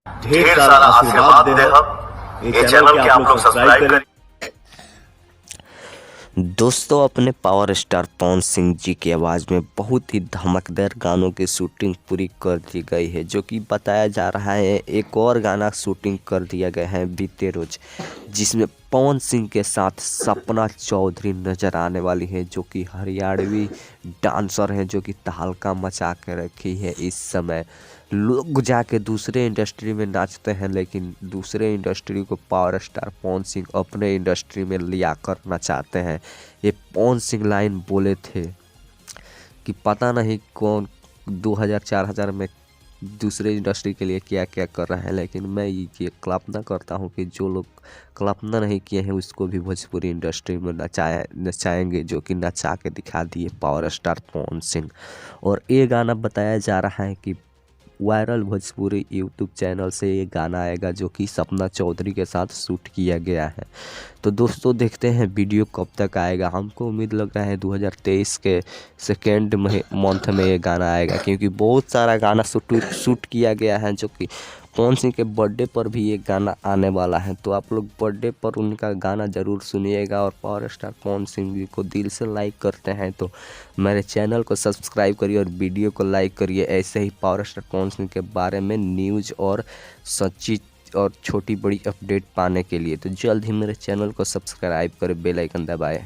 ढेर सारा आशीर्वाद दे ये चैनल के आप लोग सब्सक्राइब करें। दोस्तों, अपने पावर स्टार पवन सिंह जी की आवाज़ में बहुत ही धमाकेदार गानों की शूटिंग पूरी कर दी गई है, जो कि बताया जा रहा है एक और गाना शूटिंग कर दिया गया है बीते रोज, जिसमें पवन सिंह के साथ सपना चौधरी नजर आने वाली है, जो कि हरियाणवी डांसर हैं, जो कि तहलका मचा के रखी है। इस समय लोग जाके दूसरे इंडस्ट्री में नाचते हैं, लेकिन दूसरे इंडस्ट्री को पावर स्टार पवन सिंह अपने इंडस्ट्री में लिया कर नचाते हैं। ये पवन सिंह लाइन बोले थे कि पता नहीं कौन 2000-4000 में दूसरे इंडस्ट्री के लिए क्या क्या कर रहा है, लेकिन मैं ये कल्पना करता हूँ कि जो लोग कल्पना नहीं किए हैं उसको भी भोजपुरी इंडस्ट्री में नचाएंगे, जो कि नचा के दिखा दिए पावर स्टार पवन सिंह। और ये गाना बताया जा रहा है कि वायरल भोजपुरी यूट्यूब चैनल से ये गाना आएगा, जो कि सपना चौधरी के साथ शूट किया गया है। तो दोस्तों, देखते हैं वीडियो कब तक आएगा। हमको उम्मीद लग रहा है 2023 के सेकेंड मंथ में ये गाना आएगा, क्योंकि बहुत सारा गाना शूट किया गया है, जो कि पवन सिंह के बर्थडे पर भी ये गाना आने वाला है। तो आप लोग बर्थडे पर उनका गाना ज़रूर सुनिएगा। और पावर स्टार पवन सिंह जी को दिल से लाइक करते हैं तो मेरे चैनल को सब्सक्राइब करिए और वीडियो को लाइक करिए। ऐसे ही पावर स्टार पवन सिंह के बारे में न्यूज़ और सच्ची और छोटी बड़ी अपडेट पाने के लिए तो जल्द ही मेरे चैनल को सब्सक्राइब करें, बेल आइकन दबाएं।